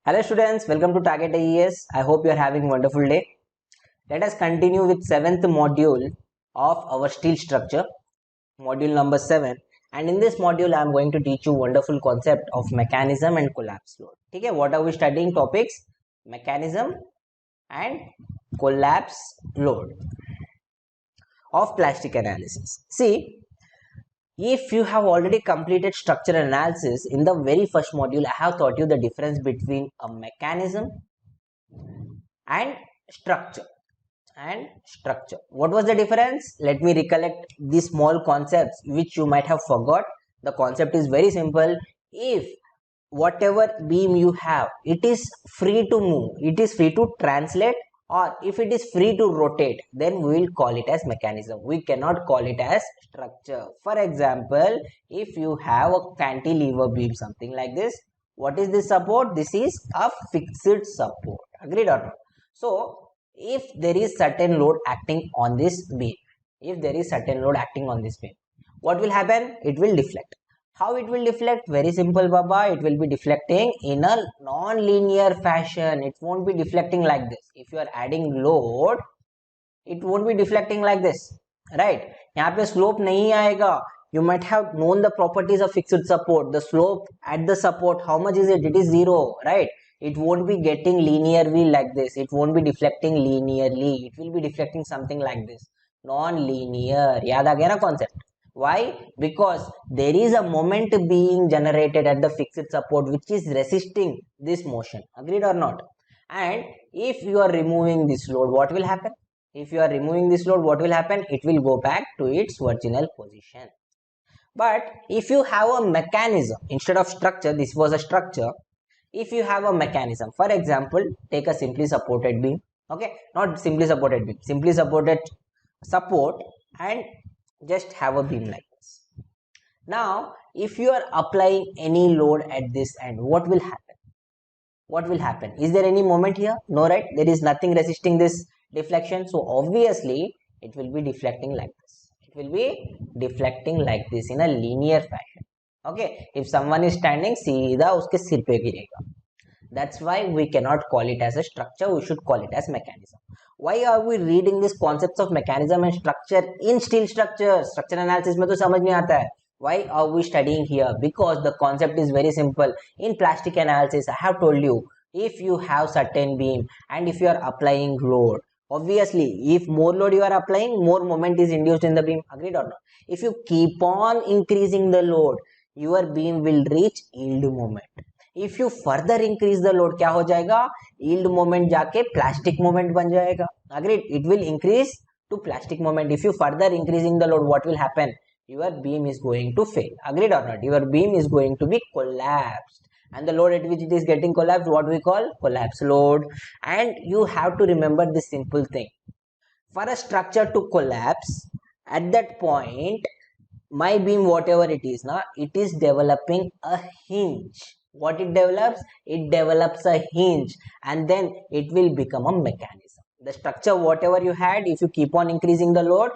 Hello students, welcome to Target AES. I hope you are having a wonderful day. Let us continue with 7th module of our steel structure, module number 7. And in this module, I am going to teach you wonderful concept of mechanism and collapse load. Okay, what are we studying topics? Mechanism and collapse load of plastic analysis. See, if you have already completed structural analysis, in the very first module, I have taught you the difference between a mechanism and structure. What was the difference? Let me recollect these small concepts which you might have forgot. The concept is very simple. If whatever beam you have, it is free to move, it is free to translate, or if it is free to rotate, then we will call it as mechanism. We cannot call it as structure. For example, if you have a cantilever beam, something like this, what is this support? This is a fixed support. Agreed or not? So if there is certain load acting on this beam, what will happen? It will deflect. How it will deflect? Very simple, Baba. It will be deflecting in a non-linear fashion. It won't be deflecting like this. If you are adding load, it won't be deflecting like this, right? यहाँ पे slope नहीं आएगा. You might have known the properties of fixed support. The slope at the support, how much is it? It is 0, right? It won't be getting linearly like this. It won't be deflecting linearly. It will be deflecting something like this. Non-linear. याद आ गया ना concept? Why? Because there is a moment being generated at the fixed support which is resisting this motion. Agreed or not? And if you are removing this load, what will happen? If you are removing this load, what will happen? It will go back to its original position. But if you have a mechanism, instead of structure, this was a structure. If you have a mechanism, for example, take a simply supported beam. Okay, not simply supported beam, simply supported support, and just have a beam like this. Now, if you are applying any load at this end, what will happen? What will happen? Is there any moment here? No, right? There is nothing resisting this deflection. So obviously, it will be deflecting like this. It will be deflecting like this in a linear fashion. Okay, if someone is standing, सीधा उसके सिर पे गिरेगा. That's why we cannot call it as a structure. We should call it as mechanism. Why are we reading these concepts of mechanism and structure in steel structure? Structure analysis में तो समझ नहीं आता है. Why are we studying here? Because the concept is very simple. In plastic analysis, I have told you, if you have certain beam and if you are applying load, obviously, if more load you are applying, more moment is induced in the beam. Agreed or not? If you keep on increasing the load, your beam will reach yield moment. If you further increase the load, क्या हो जाएगा? Yield moment जाके plastic moment बन जाएगा. Agreed? It will increase to plastic moment. If you further increasing the load, what will happen? Your beam is going to fail. Agreed or not? Your beam is going to be collapsed. And the load at which it is getting collapsed, what we call collapse load. And you have to remember this simple thing. For a structure to collapse, at that point, my beam, whatever it is, it is developing a hinge. What it develops? It develops a hinge, and then it will become a mechanism. The structure, whatever you had, if you keep on increasing the load,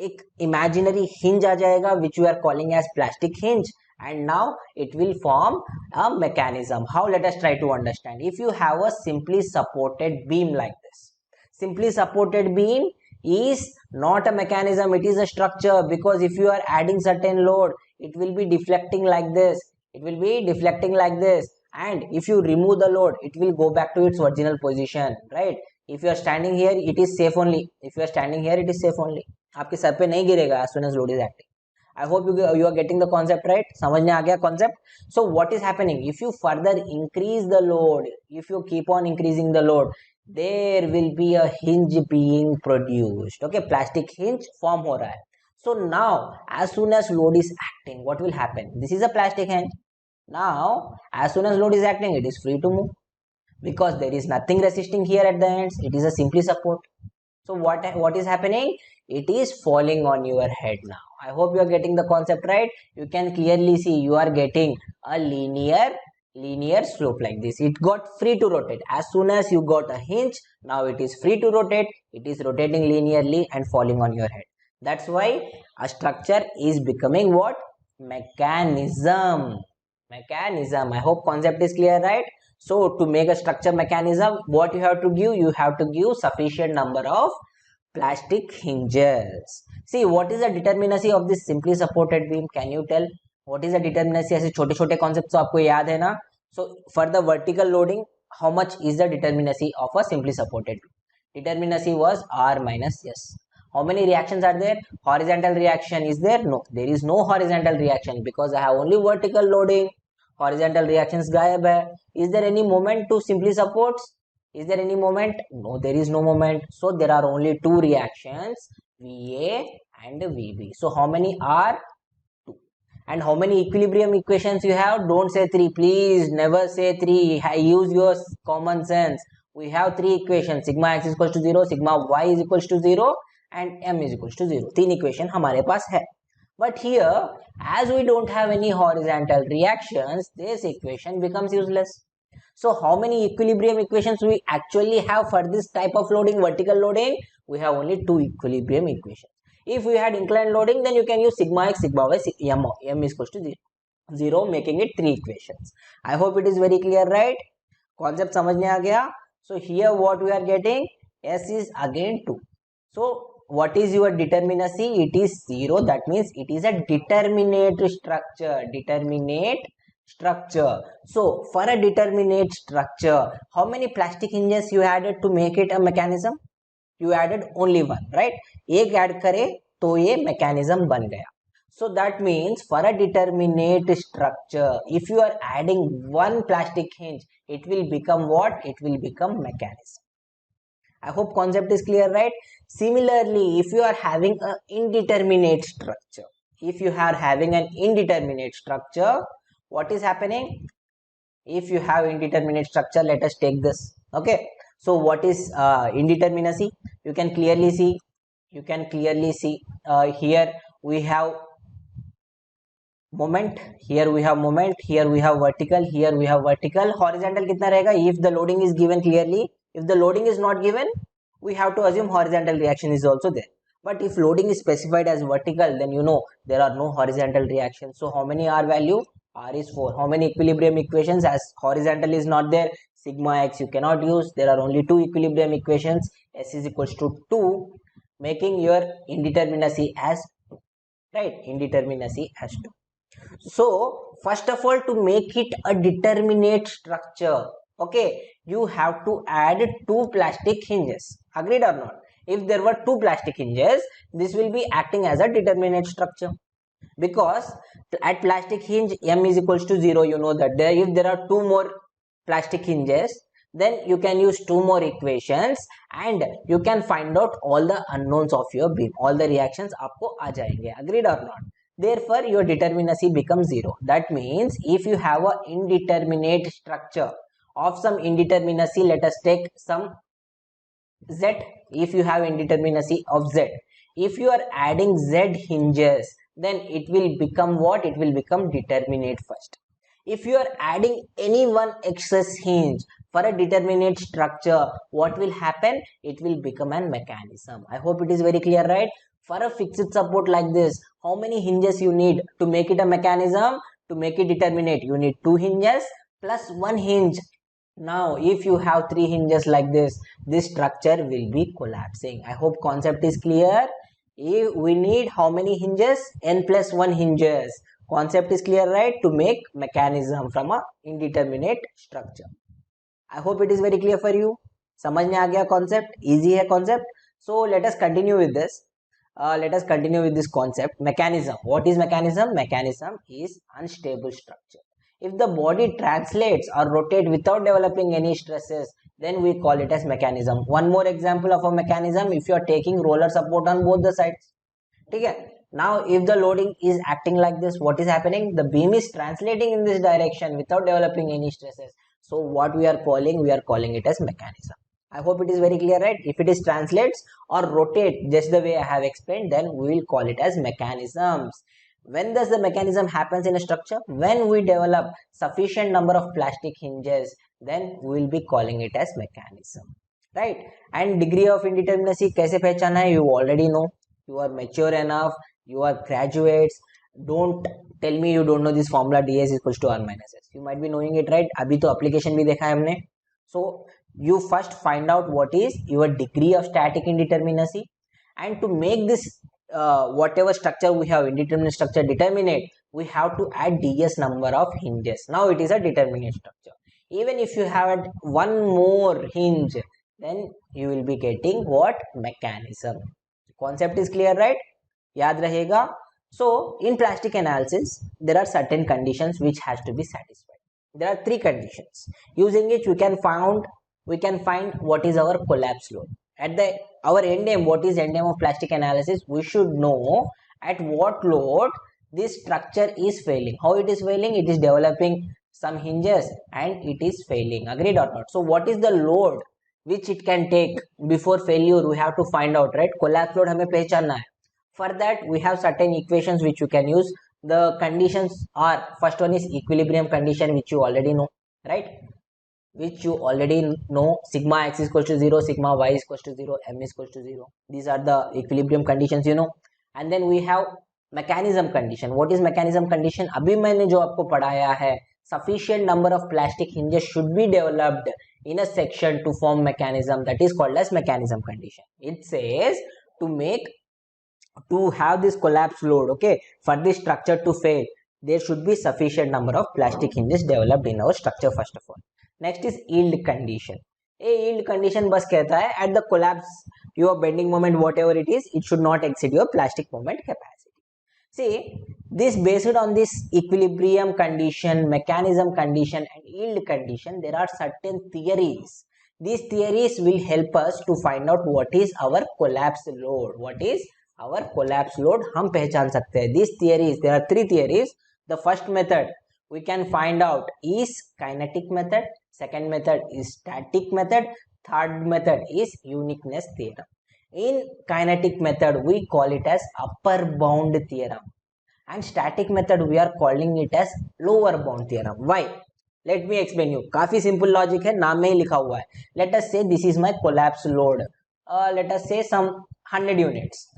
एक imaginary hinge आ जाएगा which we are calling as plastic hinge, and now it will form a mechanism. How? Let us try to understand. If you have a simply supported beam like this, simply supported beam is not a mechanism, it is a structure, because if you are adding certain load, it will be deflecting like this, and if you remove the load, it will go back to its original position, right? If you are standing here, it is safe only. आपके sir पे नहीं गिरेगा as soon as load is acting. I hope you are getting the concept right. समझ में आ गया concept? So what is happening? If you further increase the load, if you keep on increasing the load, there will be a hinge being produced. Okay, plastic hinge form हो रहा है. So now, as soon as load is acting, what will happen? This is a plastic hinge. Now, as soon as load is acting, it is free to move because there is nothing resisting here at the ends. It is a simply support. So what is happening? It is falling on your head now. I hope you are getting the concept right. You can clearly see you are getting a linear slope like this. It got free to rotate. As soon as you got a hinge, now it is free to rotate. It is rotating linearly and falling on your head. That's why a structure is becoming what? Mechanism. I hope concept is clear, right? So to make a structure mechanism, what you have to give? You have to give sufficient number of plastic hinges. See, what is the determinacy of this simply supported beam? Can you tell what is the determinacy? ऐसे छोटे छोटे concepts तो आपको याद है ना? So for the vertical loading, how much is the determinacy of a simply supported beam? Determinacy was R minus S. How many reactions are there? Horizontal reaction is there? No, there is no horizontal reaction because I have only vertical loading. Horizontal reactions गायब है. Is there any moment to simply supports? Is there any moment? No, there is no moment. So there are only two reactions, VA and VB. So how many are? Two. And how many equilibrium equations you have? Don't say three. Please never say three. Use your common sense. We have three equations. Sigma x is equals to 0, sigma y is equals to 0 and m is equals to 0. तीन equation हमारे पास है. But here, as we don't have any horizontal reactions, this equation becomes useless. So how many equilibrium equations we actually have for this type of loading, vertical loading? We have only two equilibrium equations. If we had inclined loading, then you can use sigma x, sigma y, m is equals to 0, making it three equations. I hope it is very clear, right? Concept समझने आ गया? So here what we are getting, S is again 2. So what is your determinacy? It is 0. That means it is a determinate structure. Determinate structure. So for a determinate structure, how many plastic hinges you added to make it a mechanism? You added only one, right? एक add करे तो ये mechanism बन गया. So that means for a determinate structure, if you are adding one plastic hinge, it will become what? It will become mechanism. I hope concept is clear, right? Similarly, if you are having an indeterminate structure, what is happening? If you have indeterminate structure, let us take this. Okay. So what is indeterminacy? You can clearly see. Here we have moment. Here we have moment. Here we have vertical. Here we have vertical. Horizontal कितना रहेगा? If the loading is given clearly. If the loading is not given, we have to assume horizontal reaction is also there. But if loading is specified as vertical, then you know there are no horizontal reactions. So how many R value? R is 4. How many equilibrium equations? As horizontal is not there, sigma x you cannot use. There are only two equilibrium equations. S is equals to 2, making your indeterminacy as 2. Right? Indeterminacy as 2. So first of all, to make it a determinate structure, okay, you have to add two plastic hinges. Agreed or not? If there were two plastic hinges, this will be acting as a determinate structure. Because at plastic hinge m is equals to 0, you know that if there are two more plastic hinges, then you can use two more equations and you can find out all the unknowns of your beam. All the reactions आपको आ जाएंगे. Agreed or not? Therefore, your determinacy becomes 0. That means if you have an indeterminate structure of some indeterminacy, let us take some Z. If you have indeterminacy of Z, if you are adding Z hinges, then it will become what? It will become determinate first. If you are adding any one excess hinge for a determinate structure, what will happen? It will become a mechanism. I hope it is very clear, right? For a fixed support like this, how many hinges you need to make it a mechanism? To make it determinate, you need two hinges plus one hinge. Now, if you have three hinges like this structure will be collapsing. I hope concept is clear. If we need how many hinges? N plus 1 hinges. Concept is clear, right? To make mechanism from a indeterminate structure. I hope it is very clear for you. समझ में आ गया concept? Easy है concept. So let us continue with this. Let us continue with this concept. Mechanism. What is mechanism? Mechanism is unstable structure. If the body translates or rotates without developing any stresses, then we call it as mechanism. One more example of a mechanism, if you are taking roller support on both the sides. Okay. Now, if the loading is acting like this, what is happening? The beam is translating in this direction without developing any stresses. So what we are calling it as mechanism. I hope it is very clear, right? If it is translates or rotate just the way I have explained, then we will call it as mechanisms. When does the mechanism happens in a structure? When we develop sufficient number of plastic hinges, then we will be calling it as mechanism, right? And degree of indeterminacy कैसे पहचाना है? You already know. You are mature enough. You are graduates. don't tell me you don't know this formula ds equals to r minus s. You might be knowing it, right? अभी तो application भी देखा है हमने. So you first find out what is your degree of static indeterminacy, and to make this whatever structure we have, indeterminate structure, determinate, we have to add ds number of hinges. Now it is a determinate structure. Even if you have one more hinge, then you will be getting what? Mechanism. Concept is clear, right? याद रहेगा. So in plastic analysis there are certain conditions which has to be satisfied. There are three conditions using which we can find what is our collapse load. At our end aim, what is end aim of plastic analysis? We should know at what load this structure is failing. How it is failing? It is developing some hinges and it is failing. Agreed or not? So what is the load which it can take before failure? We have to find out, right? Collapse load हमें पहचानना है. For that we have certain equations which you can use. The conditions are, first one is equilibrium condition, which you already know, right? Which you already know. Sigma x is equal to 0, sigma y is equal to 0, m is equal to 0. These are the equilibrium conditions, you know. And then we have mechanism condition. What is mechanism condition? अभी मैंने जो आपको पढ़ाया है, sufficient number of plastic hinges should be developed in a section to form mechanism. That is called as mechanism condition. It says to have this collapse load, okay, for this structure to fail, there should be sufficient number of plastic hinges developed in our structure first of all. Next is yield condition. A yield condition बस कहता है at the collapse your bending moment whatever it is, it should not exceed your plastic moment capacity. See, this based on this equilibrium condition, mechanism condition and yield condition, there are certain theories. These theories will help us to find out what is our collapse load. What is our collapse load हम पहचान सकते हैं. These theories, there are three theories. The first method we can find out is kinetic method, second method is static method, third method is uniqueness theorem. In kinetic method we call it as upper bound theorem, and static method we are calling it as lower bound theorem. Why? Let me explain you. काफी simple logic है, नाम में ही लिखा हुआ है. Let us say this is my collapse load. Let us say some 100 units.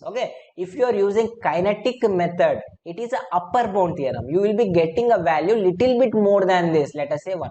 Okay, if you are using kinetic method, it is a upper bound theorem. You will be getting a value little bit more than this. Let us say 1.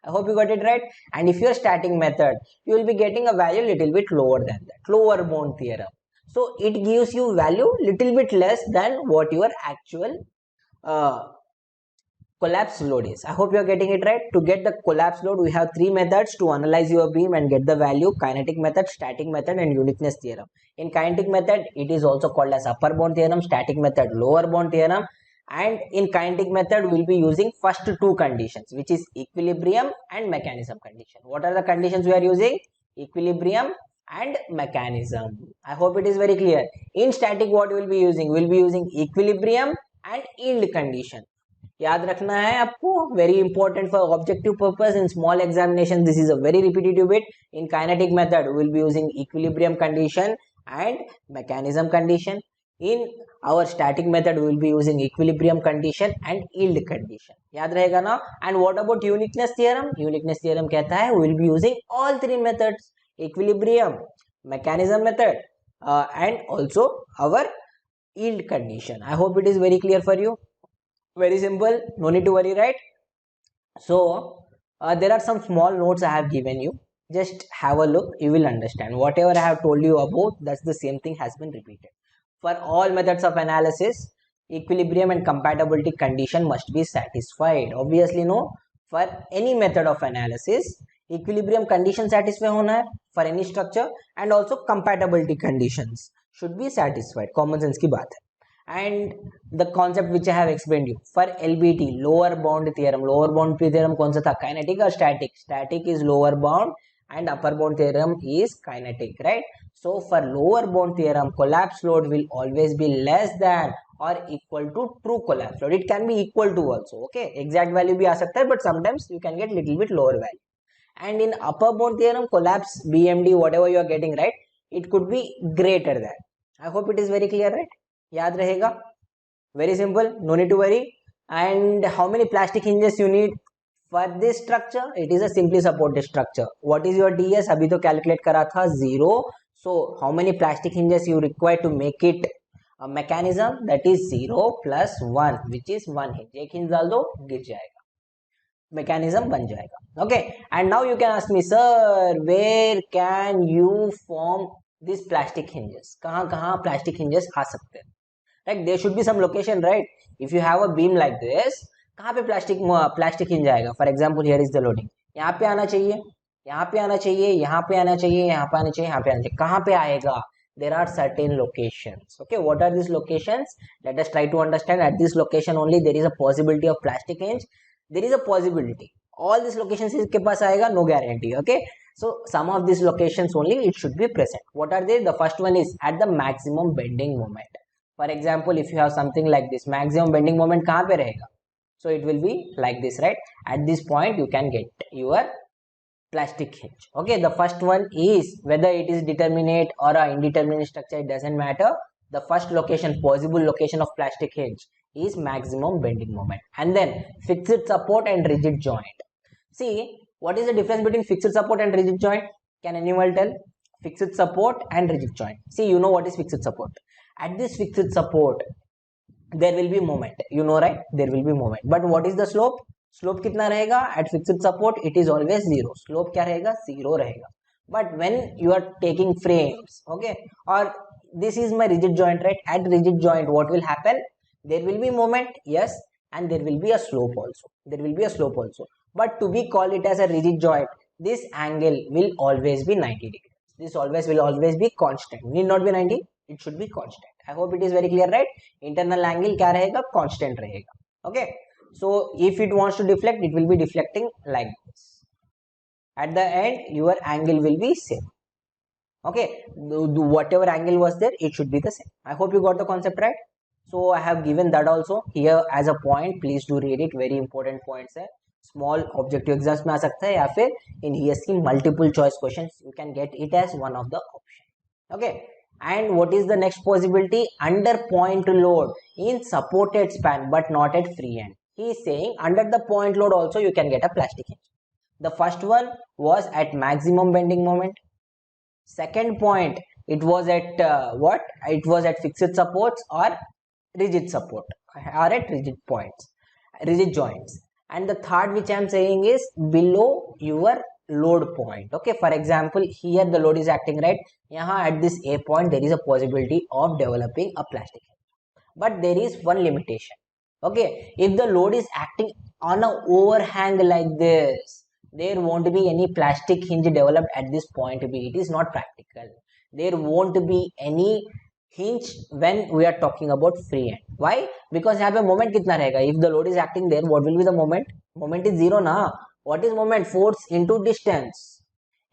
I hope you got it right. And if you are static method, you will be getting a value little bit lower than that. Lower bound theorem. So it gives you value little bit less than what your actual collapse load is. I hope you are getting it right. To get the collapse load, we have three methods to analyze your beam and get the value: kinetic method, static method and uniqueness theorem. In kinetic method, it is also called as upper bound theorem, static method lower bound theorem, and in kinetic method we will be using first two conditions, which is equilibrium and mechanism condition. What are the conditions we are using? Equilibrium and mechanism. I hope it is very clear. In static, what we will be using? We will be using equilibrium and yield condition. याद रखना है आपको, very important for objective purpose in small examination. This is a very repetitive bit. In kinetic method we will be using equilibrium condition and mechanism condition. In our static method we will be using equilibrium condition and yield condition. याद रहेगा ना? And what about uniqueness theorem? Uniqueness theorem कहता है we will be using all three methods: equilibrium, mechanism method and also our yield condition. I hope it is very clear for you. Very simple, no need to worry, right? So there are some small notes I have given you. Just have a look, you will understand. Whatever I have told you about, that's the same thing has been repeated. For all methods of analysis, equilibrium and compatibility condition must be satisfied. Obviously no, for any method of analysis, equilibrium condition satisfy hona hai for any structure, and also compatibility conditions should be satisfied. Common sense की बात है. And the concept which I have explained you for LBT, lower bound theorem. Lower bound theorem कौन सा था? Kinetic or static? Static is lower bound and upper bound theorem is kinetic, right? So for lower bound theorem, collapse load will always be less than or equal to true collapse load. It can be equal to also, okay? Exact value भी आ सकता है, but sometimes you can get little bit lower value. And in upper bound theorem, collapse BMD, whatever you are getting, right, it could be greater than. I hope it is very clear, right? याद रहेगा. Very simple, no need to worry. And how many plastic hinges you need for this structure? It is a simply supported structure. What is your DS? अभी तो calculate करा था 0. So how many plastic hinges you require to make it mechanism that is 0 plus 1 which is 1 hinge. एक hinge डाल दो गिर जाएगा, mechanism बन जाएगा. Okay, and now you can ask me, sir, where can you form these plastic hinges? कहाँ कहाँ plastic hinges आ सकते हैं? Like there should be some location, right? If you have a beam like this, कहाँ पे plastic hinge आएगा? For example, here is the loading. यहाँ पे आना चाहिए, यहाँ पे आना चाहिए, यहाँ पे आना चाहिए, यहाँ पे आना चाहिए, यहाँ पे आना चाहिए. कहाँ पे आएगा? There are certain locations. Okay, what are these locations? Let us try to understand. At this location only there is a possibility of plastic hinge. There is a possibility. All these locations इसके पास आएगा, no guarantee. Okay, so some of these locations only it should be present. What are they? The first one is at the maximum bending moment. For example, if you have something like this, maximum bending moment कहाँ पे रहेगा? So it will be like this, right? At this point you can get your plastic hinge. Okay, the first one is whether it is determinate or a indeterminate structure, it doesn't matter. The first location, possible location of plastic hinge is maximum bending moment. And then fixed support and rigid joint. See, what is the difference between fixed support and rigid joint? Can anyone tell? Fixed support and rigid joint. See, you know what is fixed support. At this fixed support, there will be moment. You know, right? There will be moment. But what is the slope? Slope कितना रहेगा? At fixed support it is always zero. Slope क्या रहेगा? Zero रहेगा. But when you are taking frames, okay, और this is my rigid joint, right? At rigid joint what will happen? There will be moment, yes, and there will be a slope also. There will be a slope also. But to be called it as a rigid joint, this angle will always be 90 degrees. This will always be constant. Need not be 90. It should be constant. I hope it is very clear, right? Internal angle क्या रहेगा? Constant रहेगा. Okay. So if it wants to deflect, it will be deflecting like this. At the end, your angle will be same. Okay, whatever angle was there, it should be the same. I hope you got the concept right. So I have given that also here as a point. Please do read it. Very important points है. Small objective exams में आ सकता है या फिर in ESC multiple choice questions you can get it as one of the option. Okay. And what is the next possibility? Under point load in supported span but not at free end. He is saying under the point load also you can get a plastic hinge. The first one was at maximum bending moment. Second point, it was at what? It was at fixed supports or rigid support or at rigid points, rigid joints. And the third which I am saying is below your load point. Okay, for example, here the load is acting, right? Yahan at this A point there is a possibility of developing a plastic hinge. But there is one limitation. Okay, if the load is acting on an overhang like this, there won't be any plastic hinge developed at this point B. It is not practical. There won't be any hinge when we are talking about free end. Why? Because यहाँ पे moment कितना रहेगा? If the load is acting there, what will be the moment? Moment is zero ना. What is moment? Force into distance.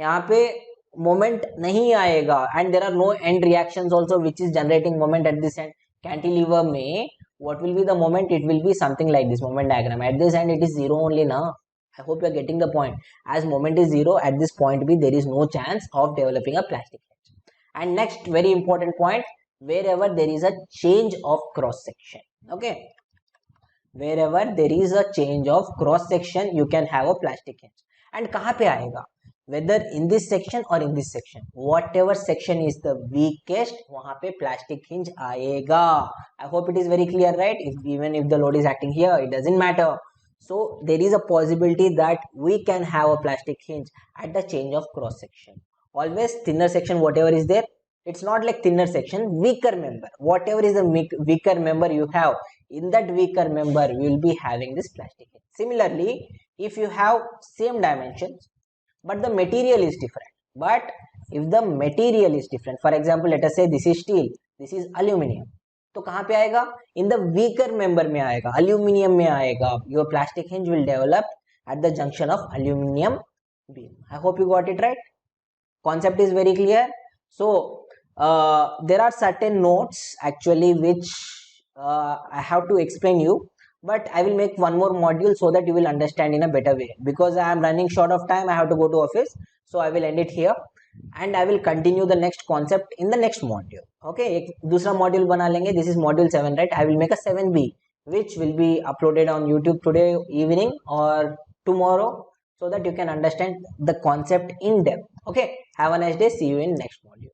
यहाँ पे moment नहीं आएगा, and there are no end reactions also which is generating moment at this end. Cantilever में what will be the moment? It will be something like this moment diagram. At this end it is zero only now. I hope you are getting the point. As moment is zero at this point B, there is no chance of developing a plastic hinge. And next very important point, wherever there is a change of cross section. Okay, wherever there is a change of cross section you can have a plastic hinge. And कहाँ पे आएगा? Whether in this section or in this section, whatever section is the weakest, वहाँ पे plastic hinge आएगा. I hope it is very clear, right? Even if the load is acting here, it doesn't matter. So there is a possibility that we can have a plastic hinge at the change of cross section. Always thinner section, whatever is there, it's not like thinner section, weaker member. Whatever is the weaker member you have, in that weaker member we will be having this plastic hinge. Similarly, if you have same dimensions, but the material is different. But if the material is different, for example, let us say this is steel, this is aluminum, तो कहाँ पे आएगा? In the weaker member में आएगा, aluminum में आएगा. Your plastic hinge will develop at the junction of aluminum beam. I hope you got it right. Concept is very clear. So there are certain notes actually which I have to explain you. But I will make one more module so that you will understand in a better way. Because I am running short of time, I have to go to office. So I will end it here. And I will continue the next concept in the next module. Okay, एक दूसरा module बना लेंगे. This is module 7, right? I will make a 7B which will be uploaded on YouTube today evening or tomorrow so that you can understand the concept in depth. Okay, have a nice day. See you in next module.